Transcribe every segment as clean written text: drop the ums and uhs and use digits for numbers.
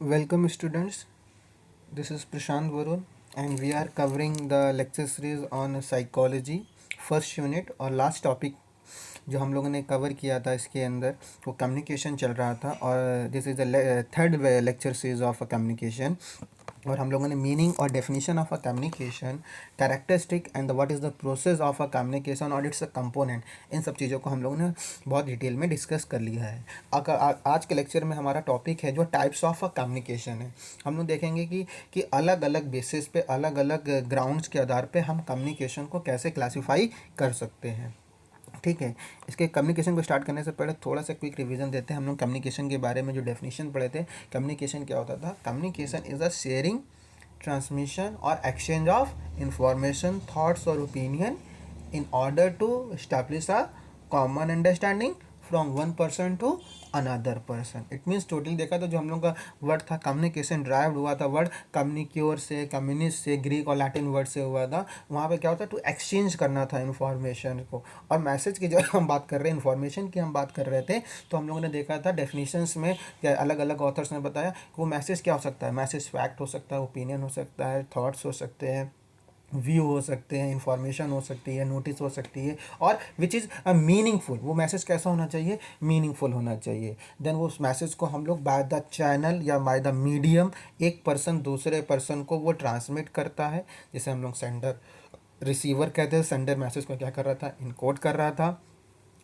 Welcome, students. This is Prashant Varun, and we are covering the lecture series on psychology, first unit और last topic जो हम लोगों ने cover किया था इसके अंदर वो कम्युनिकेशन चल रहा था और this is the third lecture series of communication. और हम लोगों ने मीनिंग और definition of a communication, characteristic and what is the process of a communication और इट्स अ कंपोनेंट, इन सब चीज़ों को हम लोगों ने बहुत डिटेल में डिस्कस कर लिया है। अगर आज के लेक्चर में हमारा टॉपिक है जो टाइप्स ऑफ अ कम्युनिकेशन है। हम लोग देखेंगे कि अलग अलग बेसिस पे, अलग अलग ग्राउंड्स के आधार पे हम कम्युनिकेशन को कैसे क्लासीफाई कर सकते हैं। ठीक है, इसके कम्युनिकेशन को स्टार्ट करने से पहले थोड़ा सा क्विक रिवीजन देते हैं। हम लोग कम्युनिकेशन के बारे में जो डेफिनेशन पढ़े थे, कम्युनिकेशन क्या होता था? Communication is a sharing, transmission और एक्सचेंज ऑफ इंफॉर्मेशन, थॉट्स और opinion in order to establish a common understanding from one person to another person. It means totally देखा तो जो हम लोग का वर्ड था कम्युनिकेशन ड्राइव हुआ था वर्ड कम्युनिक्योर से, कम्युनिस्ट से, ग्रीक और लैटिन वर्ड से हुआ था। वहाँ पे क्या होता है? टू एक्सचेंज करना था इन्फॉर्मेशन को। और मैसेज की जब हम बात कर रहे हैं, इन्फॉर्मेशन की हम बात कर रहे थे, तो हम लोगों ने देखा था डेफिनेशंस में अलग अलग ऑथर्स ने बताया वो मैसेज क्या हो सकता है। मैसेज फैक्ट हो सकता है, ओपिनियन हो सकता है, थॉट्स हो सकते हैं, व्यू हो सकते हैं, इंफॉर्मेशन हो सकती है, नोटिस हो सकती है, और विच इज़ मीनिंगफुल। वो मैसेज कैसा होना चाहिए? मीनिंगफुल होना चाहिए। देन वो उस मैसेज को हम लोग बाय द चैनल या बाय द मीडियम एक पर्सन दूसरे पर्सन को वो ट्रांसमिट करता है, जैसे हम लोग सेंडर रिसीवर कहते हैं। सेंडर मैसेज को क्या कर रहा था? इनकोड कर रहा था,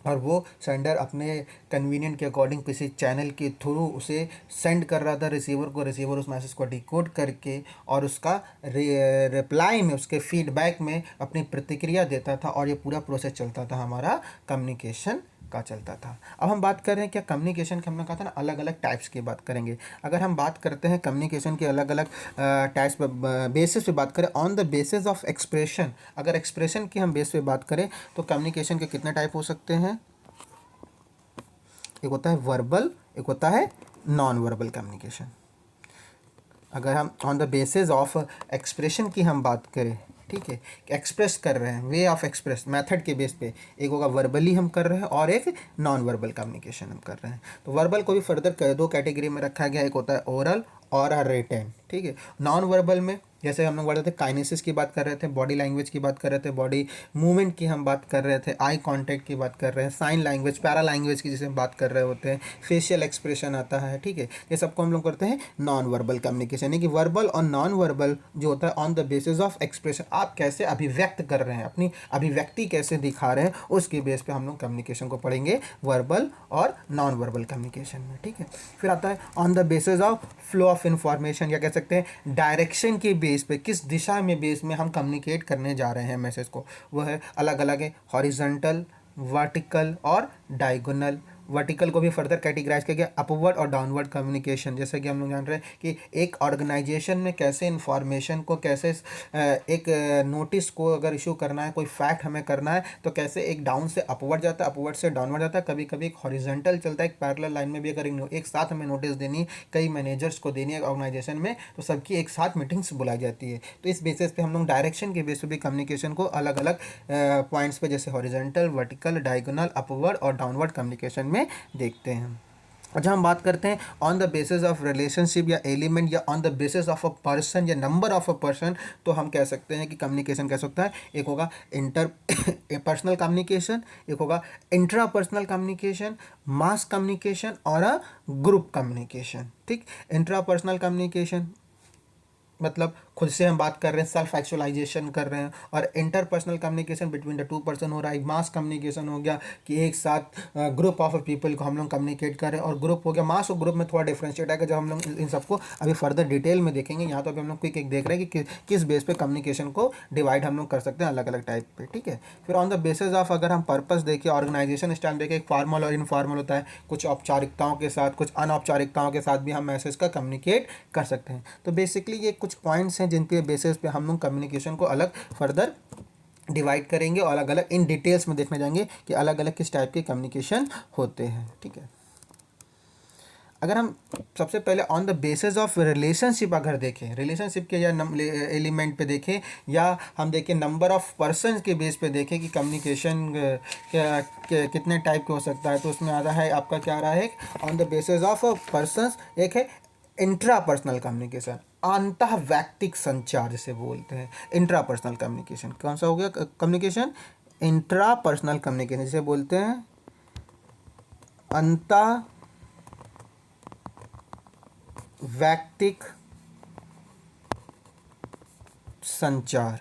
और वो सेंडर अपने कन्वीनियंट के अकॉर्डिंग किसी चैनल के थ्रू उसे सेंड कर रहा था रिसीवर को। रिसीवर उस मैसेज को डिकोड करके और उसका रिप्लाई में, उसके फीडबैक में अपनी प्रतिक्रिया देता था, और ये पूरा प्रोसेस चलता था हमारा कम्युनिकेशन का चलता था। अब हम बात कर रहे हैं क्या कम्युनिकेशन की, हमने कहा था ना अलग अलग टाइप्स की बात करेंगे। अगर हम बात करते हैं कम्युनिकेशन के अलग अलग टाइप्स पे, बेसिस पे बात करें, on the basis of expression, अगर एक्सप्रेशन की हम बेस पे बात करें तो कम्युनिकेशन के कितने टाइप हो सकते हैं? एक होता है वर्बल, एक होता है नॉन वर्बल कम्युनिकेशन। अगर हम on the basis of expression की हम बात करें, ठीक है, एक्सप्रेस कर रहे हैं, वे ऑफ एक्सप्रेस मेथड के बेस पे, एक होगा वर्बली हम कर रहे हैं और एक नॉन वर्बल कम्युनिकेशन हम कर रहे हैं। तो वर्बल को भी फर्दर दो कैटेगरी में रखा गया, एक होता है ओरल और रिटन। ठीक है, नॉन वर्बल में जैसे हम लोग बोल रहे थे काइनेसिस की बात कर रहे थे, बॉडी लैंग्वेज की बात कर रहे थे, बॉडी मूवमेंट की हम बात कर रहे थे, आई कांटेक्ट की बात कर रहे हैं, साइन लैंग्वेज, पैरा लैंग्वेज की जिसे हम बात कर रहे होते हैं, फेशियल एक्सप्रेशन आता है। ठीक है, ये सबको हम लोग करते हैं नॉन वर्बल कम्युनिकेशन। यानी कि वर्बल और नॉन वर्बल जो होता है on the basis of expression, आप कैसे अभिव्यक्त कर रहे हैं, अपनी अभिव्यक्ति कैसे दिखा रहे हैं, उसके बेस पे हम लोग कम्युनिकेशन को पढ़ेंगे वर्बल और नॉन वर्बल कम्युनिकेशन में। ठीक है, फिर आता है on the basis of flow of information, या कह सकते हैं डायरेक्शन के बेस पे, किस दिशा में बेस में हम कम्युनिकेट करने जा रहे हैं मैसेज को। वो है अलग अलग है, हॉरिजॉन्टल, वर्टिकल और डायगोनल। वर्टिकल को भी फर्दर कैटेगराइज किया गया अपवर्ड और डाउनवर्ड कम्युनिकेशन। जैसे कि हम लोग जान रहे हैं कि एक ऑर्गेनाइजेशन में कैसे इंफॉर्मेशन को, कैसे एक नोटिस को अगर इशू करना है, कोई फैक्ट हमें करना है, तो कैसे एक डाउन से अपवर्ड जाता है, अपवर्ड से डाउनवर्ड जाता है, कभी कभी एक हॉरिजॉन्टल चलता है, एक पैरेलल लाइन में भी अगर एक साथ हमें नोटिस देनी, कई मैनेजर्स को देनी है ऑर्गेनाइजेशन में, तो सबकी एक साथ मीटिंग्स बुलाई जाती है। तो इस बेसिस पे हम लोग डायरेक्शन के बेस पे भी कम्युनिकेशन को अलग अलग पॉइंट्स पे, जैसे हॉरिजॉन्टल, वर्टिकल, डायगोनल, अपवर्ड और डाउनवर्ड कम्युनिकेशन में देखते हैं। और जब हम बात करते हैं on the basis of relationship या एलिमेंट, या on the basis of a person या नंबर ऑफ अ पर्सन, तो हम कह सकते हैं कि कम्युनिकेशन कैसे होता है। एक होगा इंटर पर्सनल कम्युनिकेशन, एक होगा intra personal communication, mass communication और अ ग्रुप कम्युनिकेशन। ठीक, इंट्रा पर्सनल कम्युनिकेशन मतलब खुद से हम बात कर रहे हैं, सेल्फ एक्चुअलाइजेशन कर रहे हैं, और interpersonal communication between the two person हो रहा है। मास कम्युनिकेशन हो गया कि एक साथ ग्रुप ऑफ पीपल को हम लोग कम्युनिकेट कर रहे हैं, और ग्रुप हो गया। मास और ग्रुप में थोड़ा डिफ्रेंशिएट है, जब हम लोग इन सबको अभी फर्दर डिटेल में देखेंगे। यहाँ तो अभी हम लोग क्विक एक देख रहे हैं कि किस बेस पे कम्युनिकेशन को डिवाइड हम लोग कर सकते हैं अलग अलग टाइप पे। ठीक है, फिर ऑन द बेसिस ऑफ अगर हम पर्पस देखें, ऑर्गेनाइजेशन स्टाइल देखें, एक फॉर्मल और इनफॉर्मल होता है, कुछ औपचारिकताओं के साथ, कुछ अनौपचारिकताओं के साथ भी हम मैसेज का कम्युनिकेट कर सकते हैं। तो बेसिकली ये कुछ पॉइंट्स हैं जिनके बेसिस पे हम लोग कम्युनिकेशन को अलग फर्दर डिवाइड करेंगे और अलग अलग इन डिटेल्स में देखने जाएंगे कि अलग अलग किस टाइप के कम्युनिकेशन होते हैं। ठीक है, अगर हम सबसे पहले on the basis of relationship अगर देखें, रिलेशनशिप के या एलिमेंट पे देखें, या हम देखें नंबर ऑफ पर्सन के बेस पे देखें कि कम्युनिकेशन कितने टाइप के हो सकता है, तो उसमें आ रहा है आपका क्या आ रहा है, on the basis of persons, एक है इंट्रापर्सनल कम्युनिकेशन, अंतः वैयक्तिक संचार जिसे बोलते हैं, इंट्रापर्सनल कम्युनिकेशन। कौन सा हो गया कम्युनिकेशन? इंट्रापर्सनल कम्युनिकेशन जिसे बोलते हैं अंतः वैयक्तिक संचार।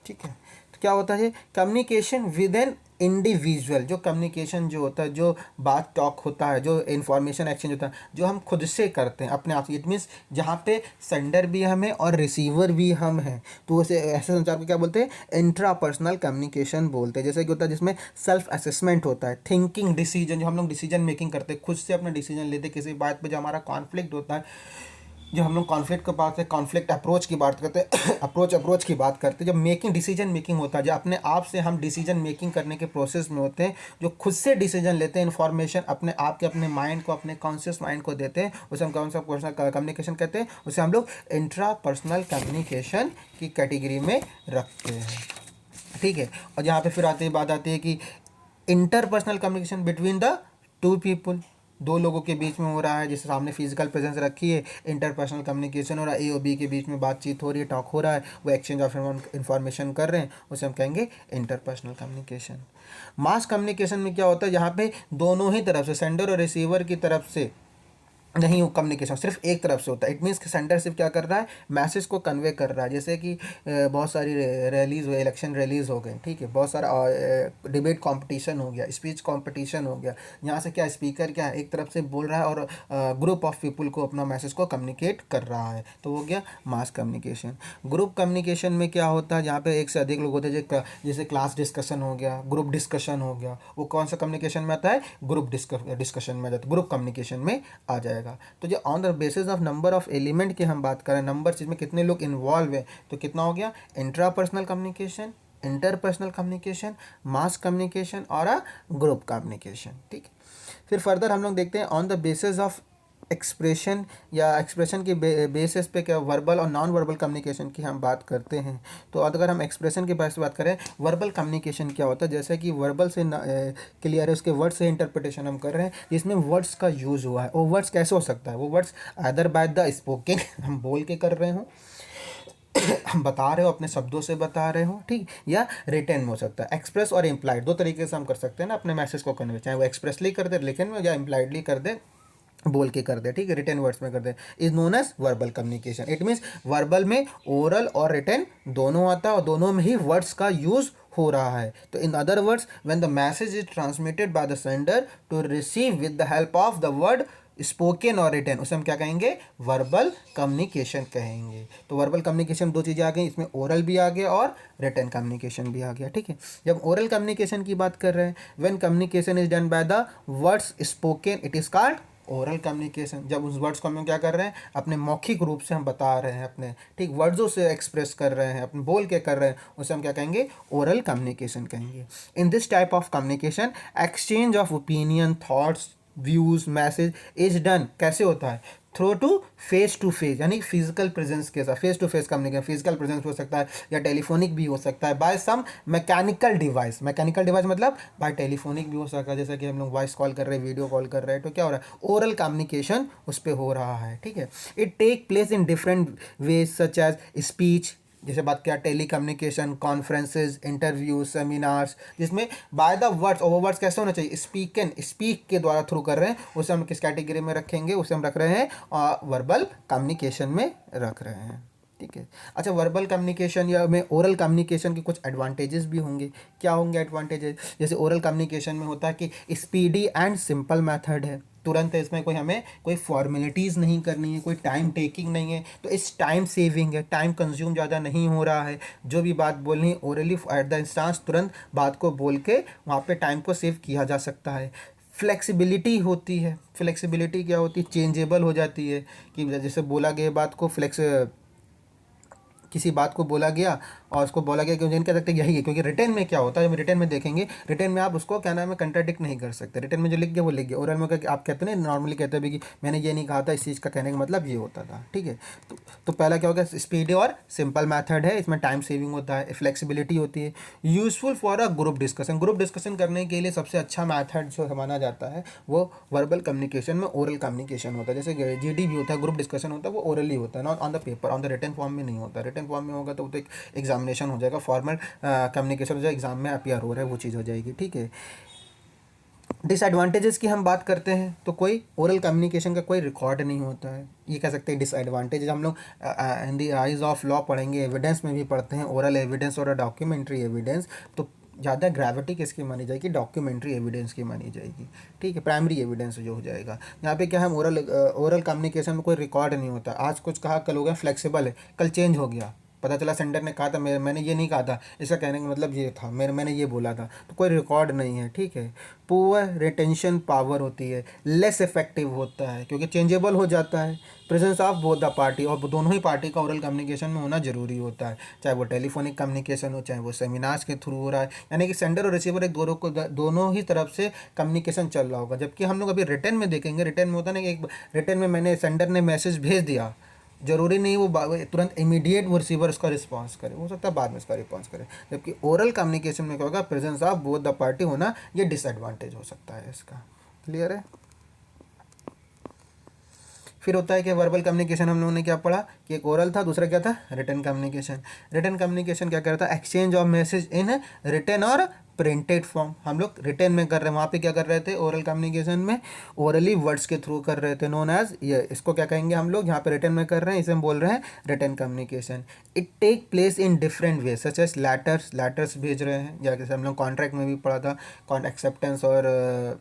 ठीक है, तो क्या होता है कम्युनिकेशन विद एन इंडिविजुअल, जो कम्युनिकेशन जो होता है, जो बात टॉक होता है, जो इन्फॉर्मेशन एक्सचेंज होता है, जो हम खुद से करते हैं अपने आप से, इट मीन्स जहाँ पे सेंडर भी हम हैं और रिसीवर भी हम हैं, तो उसे ऐसे संचार को क्या बोलते हैं? इंट्रा पर्सनल कम्युनिकेशन बोलते हैं। जैसे कि होता है जिसमें सेल्फ असेसमेंट होता है, थिंकिंग डिसीजन, जो हम लोग डिसीजन मेकिंग करते हैं, खुद से अपना डिसीजन लेते हैं किसी बात पर, जो हमारा कॉन्फ्लिक्ट होता है, जो हम लोग कॉन्फ्लिक्ट की बात करते हैं, कॉन्फ्लिक्ट अप्रोच की बात करते हैं अप्रोच की बात करते हैं, जब मेकिंग डिसीजन मेकिंग होता है, जो अपने आप से हम डिसीजन मेकिंग करने के प्रोसेस में होते हैं, जो खुद से डिसीजन लेते हैं, इन्फॉर्मेशन अपने आप के अपने माइंड को, अपने कॉन्शियस माइंड को देते हैं, उसे हम कौन सा पर्सनल कम्युनिकेशन कहते हैं? उसे हम लोग इंट्रा पर्सनल कम्युनिकेशन की कैटेगरी में रखते हैं। ठीक है, और यहाँ पे फिर बात आती है कि interpersonal communication between the two people, दो लोगों के बीच में हो रहा है, जिसके सामने फिजिकल प्रेजेंस रखी है, इंटरपर्सनल कम्युनिकेशन हो रहा है, ए और बी के बीच में बातचीत हो रही है, टॉक हो रहा है, वो एक्सचेंज ऑफ इन्फॉर्मेशन कर रहे हैं, उसे हम कहेंगे इंटरपर्सनल कम्युनिकेशन। मास कम्युनिकेशन में क्या होता है? जहाँ पे दोनों ही तरफ से, सेंडर और रिसीवर की तरफ से नहीं हो कम्युनिकेशन, सिर्फ एक तरफ से होता है। इट मीन्स कि सेंडर सिर्फ क्या कर रहा है? मैसेज को कन्वे कर रहा है। जैसे कि बहुत सारी रैलीज हुए, इलेक्शन रैलीज हो गए, ठीक है, बहुत सारा डिबेट कंपटीशन हो गया, स्पीच कंपटीशन हो गया, यहाँ से क्या स्पीकर क्या है एक तरफ से बोल रहा है और ग्रुप ऑफ पीपल को अपना मैसेज को कम्युनिकेट कर रहा है, तो हो गया मास कम्युनिकेशन। ग्रुप कम्युनिकेशन में क्या होता है? जहाँ पे एक से अधिक लोग होते हैं, जैसे क्लास डिस्कशन हो गया, ग्रुप डिस्कशन हो गया, वो कौन सा कम्युनिकेशन में आता है? ग्रुप डिस्कशन में आता है, ग्रुप कम्युनिकेशन में आ जाएगा। तो जो on the basis of number of element की हम बात करें, नंबर चीज में कितने लोग इन्वॉल्व है, तो कितना हो गया? Intrapersonal communication, interpersonal communication, mass communication और ग्रुप कम्युनिकेशन। ठीक है, फिर फर्दर हम लोग देखते हैं on the basis of expression, या एक्सप्रेशन के बेसिस पे क्या वर्बल और नॉन वर्बल कम्युनिकेशन की हम बात करते हैं। तो अगर हम एक्सप्रेशन के बारे में बात करें, वर्बल कम्युनिकेशन क्या होता है? जैसे कि वर्बल से क्लियर है, उसके वर्ड से इंटरप्रिटेशन हम कर रहे हैं, जिसमें वर्ड्स का यूज़ हुआ है। वो वर्ड्स कैसे हो सकता है? वो words other by the spoken, हम बोल के कर रहे हो हम बता रहे हो, अपने शब्दों से बता रहे हो, ठीक, या रिटर्न में हो सकता है। एक्सप्रेस और इम्प्लाइड दो तरीके से हम कर सकते हैं ना अपने मैसेज को कन्वे, चाहे वो एक्सप्रेसली कर दे लिखन में, या इम्प्लाइडली कर दे बोल के कर दे, ठीक है, रिटर्न वर्ड्स में कर दे, is known as verbal communication. It means verbal में ओरल और रिटर्न दोनों आता है, और दोनों में ही वर्ड्स का यूज हो रहा है। तो in other words, when the message is transmitted by the sender to receive with the help of the word spoken और रिटर्न, उसे हम क्या कहेंगे? वर्बल कम्युनिकेशन कहेंगे। तो वर्बल कम्युनिकेशन दो चीज़ें आ गई, इसमें ओरल भी आ गया और रिटर्न कम्युनिकेशन भी आ गया। ठीक है, जब ओरल कम्युनिकेशन की बात कर रहे हैं, when communication is done by the words spoken, it is called oral communication. जब उस वर्ड्स को हम क्या कर रहे हैं? अपने मौखिक रूप से हम बता रहे हैं, अपने ठीक वर्ड्सों से एक्सप्रेस कर रहे हैं, अपने बोल के कर रहे हैं, उसे हम क्या कहेंगे? ओरल कम्युनिकेशन कहेंगे। In this type of communication, exchange of opinion, thoughts, views, message is done कैसे होता है? थ्रू टू फेस, यानी फिजिकल प्रेजेंस के साथ, face to face communication. Physical presence हो सकता है या टेलीफोनिक भी हो सकता है, by some mechanical device. Mechanical device मतलब बाय टेलीफोनिक भी हो सकता है, जैसे कि हम लोग वॉइस कॉल कर रहे हैं, वीडियो कॉल कर रहे हैं, तो क्या हो रहा है? ओरल कम्युनिकेशन उस पर हो रहा है। ठीक है, it take place in different ways such as speech, जैसे बात किया telecommunication, conferences, interviews, seminars, जिसमें बाय द वर्ड्स, और वो वर्ड्स कैसे होना चाहिए? स्पीक के द्वारा थ्रू कर रहे हैं, उसे हम किस कैटेगरी में रखेंगे? उसे हम रख रहे हैं वर्बल कम्युनिकेशन में रख रहे हैं। ठीक है, अच्छा, वर्बल कम्युनिकेशन या में ओरल कम्युनिकेशन के कुछ एडवांटेजेस भी होंगे। क्या होंगे एडवांटेजेस? जैसे ओरल कम्युनिकेशन में होता है कि स्पीडी एंड सिंपल मेथड है, तुरंत है, इसमें हमें कोई फॉर्मेलिटीज़ नहीं करनी है, कोई टाइम टेकिंग नहीं है, तो इस टाइम सेविंग है, टाइम कंज्यूम ज़्यादा नहीं हो रहा है। जो भी बात बोलनी है ओरली एट द इंस्टांस तुरंत बात को बोल के वहाँ पे टाइम को सेव किया जा सकता है। फ्लेक्सिबिलिटी होती है। फ्लेक्सिबिलिटी क्या होती है? चेंजेबल हो जाती है, कि जैसे बोला गया बात को किसी बात को बोला गया और उसको बोला गया कि मुझे नहीं कह सकते यही है, क्योंकि रिटर्न में क्या होता है, जब रिटर्न में देखेंगे, रिटर्न में आप उसको क्या नाम है कंट्राडिक्ट नहीं कर सकते। रिटर्न में जो लिख गया वो लिख गया। ओरल में आप कहते हैं ना, नॉर्मली कहते हैं भी कि मैंने ये नहीं कहा था, इस चीज़ का कहने का मतलब ये होता था, ठीक है। तो पहला क्या होगा, स्पीडी और सिंपल मैथड है, इसमें टाइम सेविंग होता है, फ्लेक्सिबिलिटी होती है, useful for a group discussion. Group discussion करने के लिए सबसे अच्छा मैथड जो माना जाता है वो वर्बल कम्युनिकेशन में ओरल कम्युनिकेशन होता है। जैसे जीडी भी होता है, ग्रुप डिस्कशन होता है, वो ओरली होता है, not on the paper, on the written form में नहीं होता। रिटन फॉर्म में होगा तो वो तो एक एग्जामिनेशन हो जाएगा, फॉर्मल कम्युनिकेशन जो एग्जाम में अपियर हो रहा है वो चीज़ हो जाएगी, ठीक है। डिसएडवांटेजेस की हम बात करते हैं तो कोई ओरल कम्युनिकेशन का कोई रिकॉर्ड नहीं होता है, ये कह सकते हैं डिसएडवांटेज। हम लोग in the eyes of law पढ़ेंगे, एविडेंस में भी पढ़ते हैं, ओरल एविडेंस और डॉक्यूमेंट्री एविडेंस। तो ज़्यादा ग्रेविटी किसकी मानी जाएगी, डॉक्यूमेंट्री एविडेंस की मानी जाएगी, ठीक है, प्राइमरी एविडेंस जो हो जाएगा। यहाँ पे क्या है, ओरल कम्युनिकेशन में कोई रिकॉर्ड नहीं होता। आज कुछ कहा, कल हो गया फ्लेक्सिबल है, कल चेंज हो गया, पता चला सेंडर ने कहा था, मैंने ये नहीं कहा था, इसका कहने का मतलब ये था, मैंने ये बोला था, तो कोई रिकॉर्ड नहीं है, ठीक है। पुअर रिटेंशन पावर होती है, लेस इफेक्टिव होता है क्योंकि चेंजेबल हो जाता है। Presence of both the party, और दोनों ही पार्टी का ओरल कम्युनिकेशन में होना जरूरी होता है, चाहे वो टेलीफोनिक कम्युनिकेशन हो, चाहे वो सेमिनार्स के थ्रू हो रहा है, यानी कि सेंडर और रिसीवर एक दोनों ही तरफ से कम्युनिकेशन चल रहा होगा। जबकि हम लोग अभी रिटर्न में देखेंगे, रिटर्न में होता है ना कि एक रिटर्न में मैंने सेंडर ने मैसेज भेज दिया, जरूरी नहीं वो तुरंत इमीडिएट वो रिसीवर उसका रिस्पांस करे, हो सकता है बाद में उसका रिस्पांस करे। जबकि ओरल कम्युनिकेशन में क्या होगा, presence of both the party होना, ये डिसएडवांटेज हो सकता है इसका। क्लियर है। फिर होता है कि वर्बल कम्युनिकेशन हम लोगों ने क्या पढ़ा कि एक ओरल था, दूसरा क्या था, रिटन कम्युनिकेशन। रिटन कम्युनिकेशन क्या करता है, exchange of message in written और प्रिंटेड फॉर्म। हम लोग रिटन में कर रहे हैं, वहाँ पे क्या कर रहे थे, ओरल कम्युनिकेशन में ओरली वर्ड्स के थ्रू कर रहे थे, नोन एज, ये इसको क्या कहेंगे हम लोग, यहाँ पे रिटन में कर रहे हैं, इसे हम बोल रहे हैं written communication. It take place in different way, such as letters भेज रहे हैं, या जैसे हम लोग कॉन्ट्रैक्ट में भी पढ़ा था, एक्सेप्टेंस और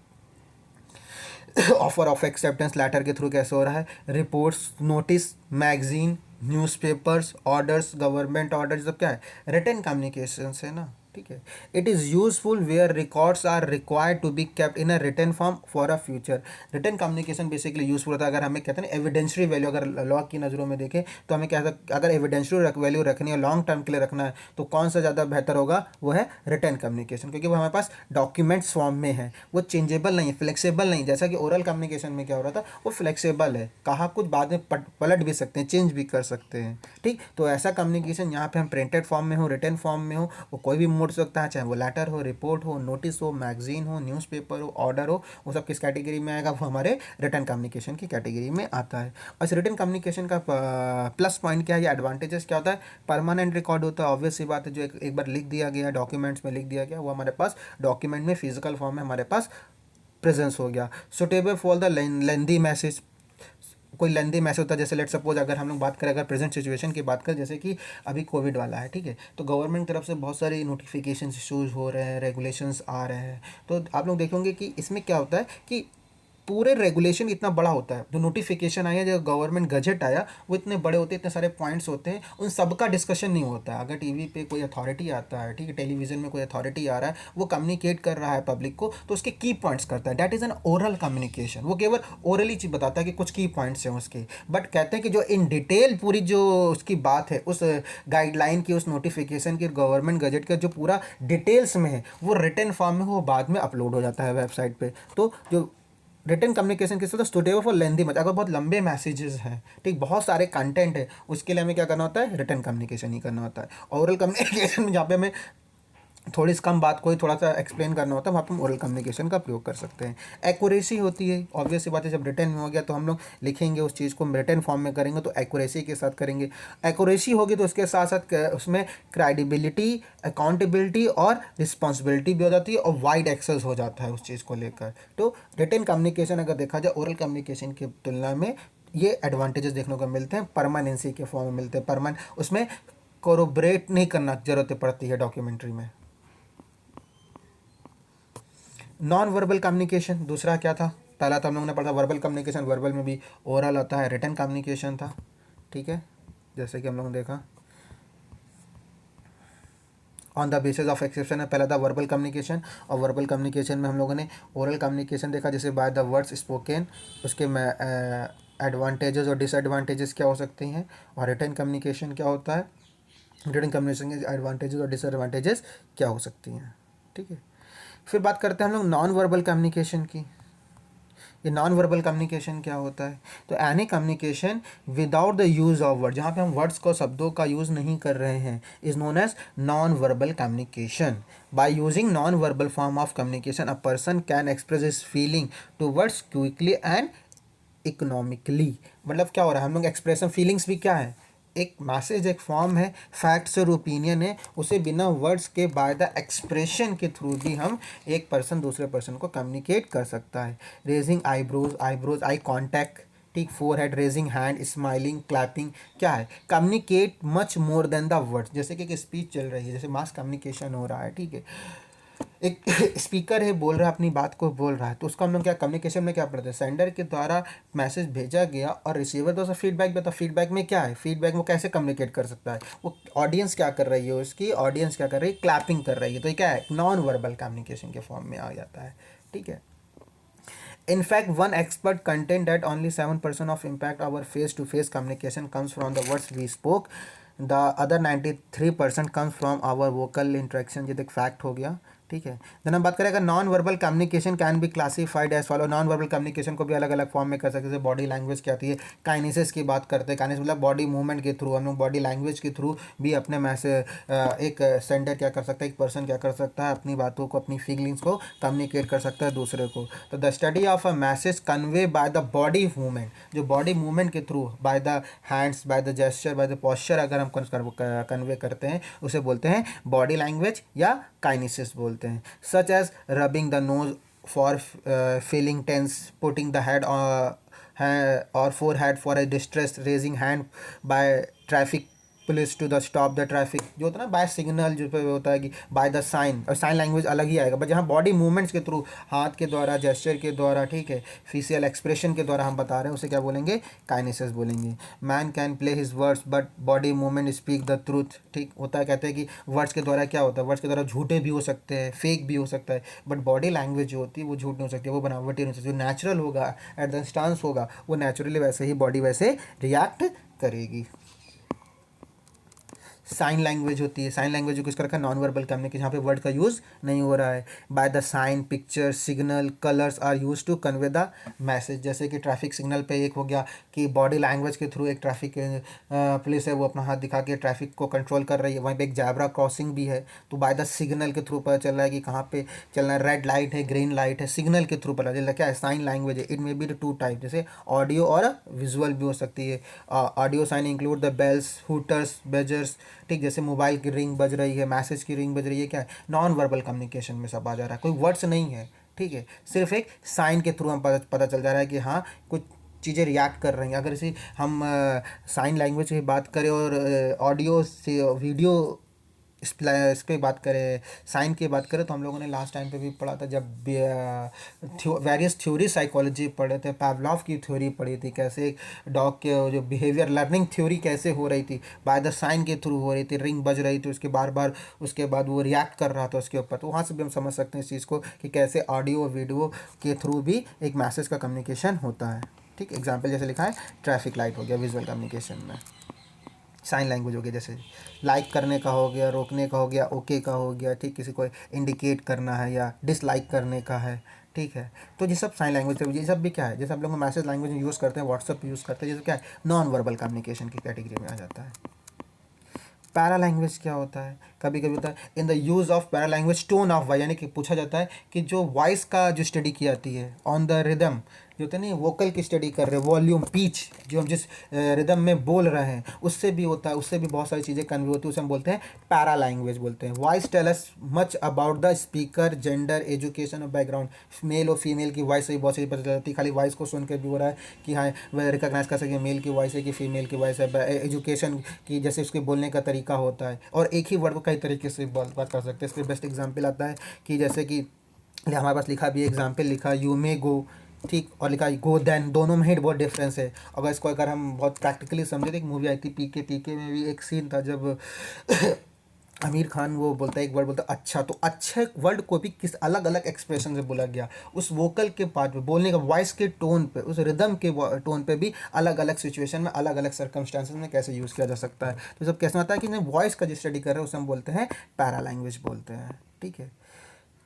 ऑफर ऑफ एक्सेप्टेंस लेटर के थ्रू कैसे हो रहा है, reports, notice, magazine, newspapers, orders, government order, सब क्या है, रिटन कम्युनिकेशन है ना, ठीक है। It is useful where records are required to be kept in a written form for a future. Written communication basically useful होता है अगर हमें कहते हैं ना एविडेंशरी वैल्यू, अगर लॉ की नज़रों में देखें तो हमें क्या, अगर एविडेंशरी वैल्यू रखनी है, लॉन्ग टर्म के लिए रखना है, तो कौन सा ज़्यादा बेहतर होगा, वो है रिटन कम्युनिकेशन, क्योंकि वो हमारे पास डॉक्यूमेंट्स फॉर्म में है, वो चेंजेबल नहीं है, फ्लेक्सिबल नहीं, जैसा कि ओरल कम्युनिकेशन में क्या हो रहा था, वो फ्लेक्सिबल है, कहा कुछ बाद में पलट भी सकते हैं, चेंज भी कर सकते हैं, ठीक। तो ऐसा कम्युनिकेशन यहाँ पे हम प्रिंटेड फॉर्म में हो, रिटन फॉर्म में हो, वो कोई भी मोड़ सकता है, चाहे वो लेटर हो, रिपोर्ट हो, नोटिस हो, मैगजीन हो, न्यूज़पेपर हो, ऑर्डर हो, वो सब किस कैटेगरी में आएगा, वो हमारे रिटन कम्युनिकेशन की कैटेगरी में आता है। और इस रिटन कम्युनिकेशन का प्लस पॉइंट क्या है या एडवांटेजेस क्या होता है, परमानेंट रिकॉर्ड होता है, ऑब्वियस सी बात है, जो एक बार लिख दिया गया, डॉक्यूमेंट्स में लिख दिया गया, वो हमारे पास डॉक्यूमेंट में फिजिकल फॉर्म में हमारे पास प्रेजेंस हो गया। Suitable for the lengthy message, कोई लेंदी मैसेज होता है, जैसे लेट सपोज अगर हम लोग बात करें, अगर प्रेजेंट सिचुएशन की बात करें, जैसे कि अभी कोविड वाला है, ठीक है, तो गवर्नमेंट की तरफ से बहुत सारे नोटिफिकेशन इशूज़ हो रहे हैं, रेगुलेशंस आ रहे हैं, तो आप लोग देखेंगे कि इसमें क्या होता है कि पूरे रेगुलेशन इतना बड़ा होता है, जो नोटिफिकेशन आया, जो गवर्नमेंट गजट आया, वो इतने बड़े होते हैं, इतने सारे पॉइंट्स होते हैं, उन सब का डिस्कशन नहीं होता है। अगर टीवी पे कोई अथॉरिटी आता है, ठीक है, टेलीविजन में कोई अथॉरिटी आ रहा है, वो कम्युनिकेट कर रहा है पब्लिक को, तो उसके की पॉइंट्स करता है, that is an oral communication. वो केवल ओरली चीज़ बताता है कि कुछ की पॉइंट्स हैं उसके, बट कहते हैं कि जो इन डिटेल पूरी जो उसकी बात है, उस गाइडलाइन की, उस नोटिफिकेशन की, गवर्नमेंट गजट का जो पूरा डिटेल्स में है, वो रिटन फॉर्म में वो बाद में अपलोड हो जाता है वेबसाइट पे। तो जो रिटन कम्युनिकेशन किस होता है, सुटेबल फॉर लेंदी मैसेज, अगर बहुत लंबे मैसेजेस हैं, ठीक, बहुत सारे कंटेंट है, उसके लिए हमें क्या करना होता है, रिटन कम्युनिकेशन ही करना होता है। ओरल कम्युनिकेशन में जहाँ पे हमें थोड़ी सी कम बात कोई थोड़ा सा एक्सप्लेन करना होता है, वहाँ पर हम ओरल कम्युनिकेशन का प्रयोग कर सकते हैं। एक्यूरेसी होती है, ऑब्वियस सी बात है, जब रिटन में हो गया तो हम लोग लिखेंगे उस चीज़ को, रिटन फॉर्म में करेंगे तो एक्यूरेसी के साथ करेंगे। एक्यूरेसी होगी तो उसके साथ साथ उसमें क्रेडिबिलिटी, अकाउंटेबिलिटी और रिस्पॉन्सिबिलिटी भी हो जाती है, और वाइड एक्सेस हो जाता है उस चीज़ को लेकर। तो रिटन कम्युनिकेशन अगर देखा जाए ओरल कम्युनिकेशन की तुलना में, ये एडवांटेजेस देखने को मिलते हैं, परमानेंसी के फॉर्म में मिलते हैं, उसमें कोरोबरेट नहीं करना जरूरत पड़ती है डॉक्यूमेंट्री में। नॉन वर्बल कम्युनिकेशन दूसरा क्या था, पहला तो हम लोगों ने पढ़ा वर्बल कम्युनिकेशन, वर्बल में भी ओरल होता है, रिटन कम्युनिकेशन था, ठीक है, जैसे कि हम लोगों ने देखा on the basis of exception है, पहला था वर्बल कम्युनिकेशन, और वर्बल कम्युनिकेशन में हम लोगों ने ओरल कम्युनिकेशन देखा, जैसे बाय द वर्ड्स स्पोकन, उसके में एडवांटेजेस और डिसएडवांटेजेस क्या हो सकती हैं, और रिटन कम्युनिकेशन क्या होता है, रिटन कम्युनिकेशन के एडवांटेजेस और डिसएडवांटेजेस क्या हो सकती हैं, ठीक है। फिर बात करते हैं हम लोग नॉन वर्बल कम्युनिकेशन की। ये नॉन वर्बल कम्युनिकेशन क्या होता है? तो any communication without the use of word, जहाँ पे हम वर्ड्स को, शब्दों का यूज़ नहीं कर रहे हैं, is known as non verbal communication. By using non verbal form of communication a person can express his feeling to words quickly and economically. मतलब क्या हो रहा है, हम लोग एक्सप्रेशन, फीलिंग्स भी क्या है, एक मैसेज, एक फॉर्म है, फैक्ट्स और ओपिनियन है, उसे बिना वर्ड्स के बाय द एक्सप्रेशन के थ्रू भी हम एक पर्सन दूसरे पर्सन को कम्युनिकेट कर सकता है। रेजिंग आईब्रोज आई कॉन्टैक्ट, ठीक, four head, raising hand, smiling, clapping, क्या है, communicate much more than the words. जैसे कि एक स्पीच चल रही है, जैसे मास कम्युनिकेशन हो रहा है, ठीक है, एक स्पीकर है, बोल रहा है, अपनी बात को बोल रहा है, तो उसको हम लोग क्या कम्युनिकेशन में क्या पढ़ते हैं, सेंडर के द्वारा मैसेज भेजा गया और रिसीवर द्वारा फीडबैक देता। फीडबैक में क्या है, फीडबैक में कैसे कम्युनिकेट कर सकता है, वो ऑडियंस क्या कर रही है, उसकी ऑडियंस क्या कर रही है, क्लैपिंग कर रही है, तो ये क्या है, नॉन वर्बल कम्युनिकेशन के फॉर्म में आ जाता है, ठीक है। In fact, one expert contend that only 7% of impact our face-to-face communication comes from the words we spoke. The other 93% comes from our vocal interaction. ये तो एक फैक्ट हो गया, ठीक है। देन हम बात करें, non verbal communication can be classified as follow. Non verbal communication को भी अलग अलग फॉर्म में कर सकते हैं, जैसे बॉडी लैंग्वेज क्या आती है, काइनेसिस की बात करते हैं, काइनेसिस मतलब बॉडी मूवमेंट के थ्रू, हम लोग बॉडी लैंग्वेज के थ्रू भी अपने मैसेज, एक सेंडर क्या कर सकता है, एक पर्सन क्या कर सकता है, अपनी बातों को, अपनी फीलिंग्स को कम्युनिकेट कर सकता है दूसरे को। तो the study of a message convey by the body movement, जो बॉडी मूवमेंट के through, by the hands, by the gesture, by the posture, अगर हम कन्वे करते हैं, उसे बोलते हैं बॉडी लैंग्वेज या काइनेसिस बोलते हैं। Such as rubbing the nose for feeling tense, putting the head or forehead for a distress, raising hand by traffic police to the stop the traffic, जो होता है ना बाय सिग्नल, जो पे होता है कि बाय द साइन, और साइन लैंग्वेज अलग ही आएगा, बट जहाँ बॉडी मूवमेंट्स के थ्रू, हाथ के द्वारा, जेस्चर के द्वारा, ठीक है, फेशियल एक्सप्रेशन के द्वारा हम बता रहे हैं, उसे क्या बोलेंगे, काइनेसिस बोलेंगे। Man can play his words but body movement speak the truth, ठीक होता है, कहते हैं कि वर्ड्स के द्वारा क्या होता है, वर्ड्स के द्वारा झूठे भी हो सकते हैं, फेक भी हो सकता है, बट बॉडी लैंग्वेज जो होती है वो झूठ नहीं हो सकती, वो बनावटी नहीं हो सकती, जो नेचुरल होगा, एट द स्टांस होगा, वो नेचुरली वैसे ही बॉडी वैसे रिएक्ट करेगी। साइन लैंग्वेज होती है, साइन लैंग्वेज को किस तरह का, नॉन वर्बल कम्युनिकेशन, जहाँ पे वर्ड का यूज़ नहीं हो रहा है। By the sign, picture, signal, colours are use to convey the message. जैसे कि ट्रैफिक सिग्नल पे एक हो गया कि बॉडी लैंग्वेज के थ्रू एक ट्रैफिक पुलिस है, वो अपना हाथ दिखा के ट्रैफिक को कंट्रोल कर रही है, वहीं पे एक जैब्रा क्रॉसिंग भी है, तो बाय द सिग्नल के थ्रू पता चल रहा है कि कहाँ पे चलना है, रेड लाइट है, ग्रीन लाइट है, सिग्नल के थ्रू पता चल रहा है, क्या है, साइन लैंग्वेज है। It may be the two type, जैसे ऑडियो और विजुअल भी हो सकती है। Audio sign include the bells, hooters, buzzers, ठीक, जैसे मोबाइल की रिंग बज रही है, मैसेज की रिंग बज रही है, क्या है, नॉन वर्बल कम्युनिकेशन में सब आ जा रहा है, कोई वर्ड्स नहीं है, ठीक है, सिर्फ एक साइन के थ्रू हम पता चल जा रहा है कि हाँ कुछ चीज़ें रिएक्ट कर रही हैं। अगर इसी हम साइन लैंग्वेज की बात करें और ऑडियो से वीडियो इस पे बात करें, साइन की बात करें, तो हम लोगों ने लास्ट टाइम पे भी पढ़ा था, जब वेरियस थ्योरी साइकोलॉजी पढ़े थे, पावलोव की थ्योरी पढ़ी थी, कैसे एक डॉग के जो बिहेवियर लर्निंग थ्योरी कैसे हो रही थी, बाय द साइन के थ्रू हो रही थी, रिंग बज रही थी, उसके बार बार उसके बाद वो रिएक्ट कर रहा था उसके ऊपर, तो वहाँ से भी हम समझ सकते हैं इस चीज़ को कि कैसे ऑडियो वीडियो के थ्रू भी एक मैसेज का कम्युनिकेशन होता है, ठीक। एग्जाम्पल जैसे लिखा है, ट्रैफिक लाइट हो गया विजुअल कम्युनिकेशन में, साइन लैंग्वेज हो गया, जैसे लाइक करने का हो गया, रोकने का हो गया, ओके का हो गया, ठीक, किसी को इंडिकेट करना है या डिसलाइक करने का है, ठीक है, तो ये सब साइन लैंग्वेज, ये सब भी क्या है, जैसे हम लोग मैसेज लैंग्वेज यूज़ करते हैं, व्हाट्सअप यूज़ करते हैं, जैसे क्या है, नॉन वर्बल कम्युनिकेशन की कैटेगरी में आ जाता है। पैरा लैंग्वेज क्या होता है, कभी कभी होता है in the use of para language tone of voice, यानी कि पूछा जाता है कि जो वॉइस का जो स्टडी की जाती है, ऑन द रिदम, जो होता है नहीं, वोकल की स्टडी कर रहे हैं, वॉल्यूम, पिच, जो हम जिस रिदम में बोल रहे हैं, उससे भी होता है, उससे भी बहुत सारी चीज़ें कन्वे होती है, उसे हम बोलते हैं पैरा लैंग्वेज बोलते हैं। Voice tell us much about the speaker, gender, education और बैकग्राउंड, मेल और फीमेल की वॉइस से ही बहुत सारी पता चलती है, खाली वॉइस को सुन के भी हो रहा है कि हाँ वह रिकॉग्नाइज कर सके मेल की वॉइस है कि फीमेल की वॉइस है, एजुकेशन की जैसे उसके बोलने का तरीका होता है, और एक ही वर्ड को कई तरीके से बात कर सकते हैं। इसके बेस्ट एग्जाम्पल आता है कि जैसे कि हमारे पास लिखा भी एग्जाम्पल लिखा, यू मे गो, ठीक, और लिखा गो देन, दोनों में ही बहुत डिफरेंस है। अगर इसको अगर हम बहुत प्रैक्टिकली समझे, तो एक मूवी आई थी पीके, पीके में भी एक सीन था जब आमिर खान वो बोलता है, एक वर्ड बोलता है अच्छा, तो अच्छे वर्ड को भी किस अलग अलग एक्सप्रेशन से बोला गया, उस वोकल के पार्ट पे, बोलने का वॉइस के टोन पे, उस रिदम के टोन पे भी अलग अलग सिचुएशन में अलग अलग सर्कमस्टांसेस में कैसे यूज़ किया जा सकता है। तो सब कैसे आता है कि वॉइस का जो स्टडी कर रहे हैं उसे हम बोलते हैं पैरा लैंग्वेज बोलते हैं, ठीक है।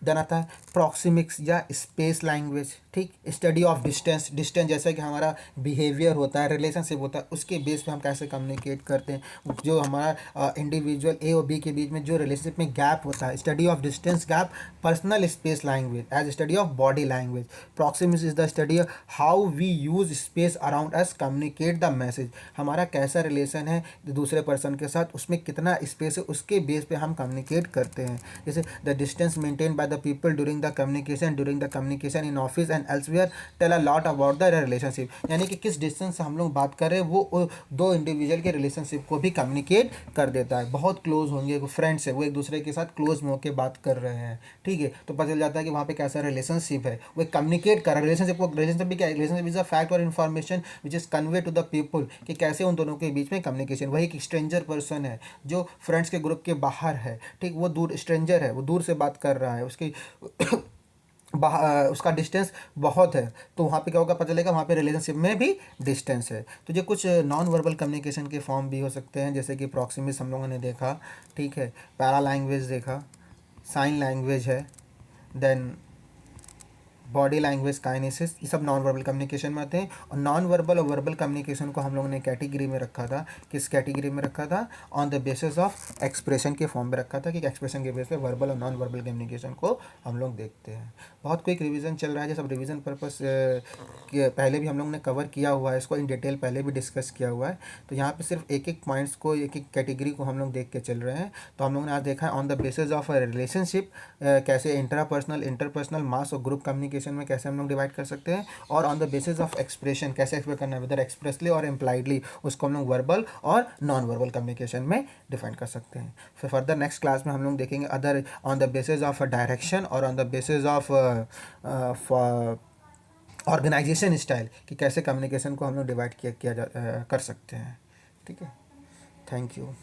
देन आता है प्रॉक्सिमिक्स या स्पेस लैंग्वेज, ठीक, स्टडी ऑफ डिस्टेंस, डिस्टेंस जैसे कि हमारा बिहेवियर होता है, रिलेशनशिप होता है, उसके बेस पे हम कैसे कम्युनिकेट करते हैं, जो हमारा इंडिविजुअल ए और बी के बीच में जो रिलेशनशिप में गैप होता है, study of distance gap, personal space language as study of body language. Proxemics is the study of how we use space around us communicate the message, हमारा कैसा रिलेशन है दूसरे पर्सन के साथ, उसमें कितना स्पेस है, उसके बेस पे हम कम्युनिकेट करते हैं। जैसे the distance maintain by the people during the communication in office and elsewhere tell a lot about the relationship, यानी कि किस डिस्टेंस से हम लोग बात कर रहे हैं वो दो इंडिविजुअल के रिलेशनशिप को भी कम्युनिकेट कर देता है। बहुत क्लोज होंगे, फ्रेंड्स है, वो एक दूसरे के साथ क्लोज में होकर बात कर रहे हैं, ठीक है, तो पता चल जाता है कि वहाँ पे कैसा रिलेशनशिप है, वो कम्युनिकेट कर रहा है रिलेशनशिप को। रिलेशनशिप भी क्या है, रिलेशनशिप इज अ फैक्ट और information which is convey to the people, कि कैसे उन दोनों के बीच में कम्युनिकेशन। वही एक स्ट्रेंजर पर्सन है जो फ्रेंड्स के ग्रुप के बाहर है, ठीक, वो दूर स्ट्रेंजर है, वो दूर से बात कर रहा है, उसकी उसका डिस्टेंस बहुत है, तो वहाँ पे क्या होगा, पता चलेगा वहाँ पे रिलेशनशिप में भी डिस्टेंस है। तो ये कुछ नॉन वर्बल कम्युनिकेशन के फॉर्म भी हो सकते हैं, जैसे कि प्रॉक्सिमिक्स हम लोगों ने देखा, ठीक है, पैरा लैंग्वेज देखा, साइन लैंग्वेज है, देन बॉडी लैंग्वेज, काइनेसिस, ये सब नॉन वर्बल कम्युनिकेशन में आते हैं। और नॉन वर्बल और वर्बल कम्युनिकेशन को हम लोगों ने कैटेगरी में रखा था, किस कैटेगरी में रखा था, on the basis of expression के फॉर्म में रखा था, कि एक्सप्रेशन के बेस पे वर्बल और नॉन वर्बल कम्युनिकेशन को हम लोग देखते हैं। बहुत क्विक रिवीजन चल रहा है, जैसे रिवीजन पर्पस के पहले भी हम लोग ने कवर किया हुआ है, इसको इन डिटेल पहले भी डिस्कस किया हुआ है, तो यहाँ पे सिर्फ एक एक पॉइंट्स को, एक एक कैटेगरी को हम लोग देख के चल रहे हैं। तो हम लोग ने आज देखा है on the basis of relationship, कैसे इंट्रापर्सनल, इंटरपर्सनल, मास और ग्रुप कम्युनिकेशन में कैसे हम लोग डिवाइड कर सकते हैं, और on the basis of expression कैसे एक्सप्रेस करना है, वेदर एक्सप्रेसली और इम्प्लाइडली, उसको हम लोग वर्बल और नॉन वर्बल कम्युनिकेशन में डिफाइन कर सकते हैं। फिर फर्दर नेक्स्ट क्लास में हम लोग देखेंगे other on the basis of direction और on the basis of organisation style, कि कैसे कम्युनिकेशन को हम लोग डिवाइड कर सकते हैं, ठीक है। Thank you.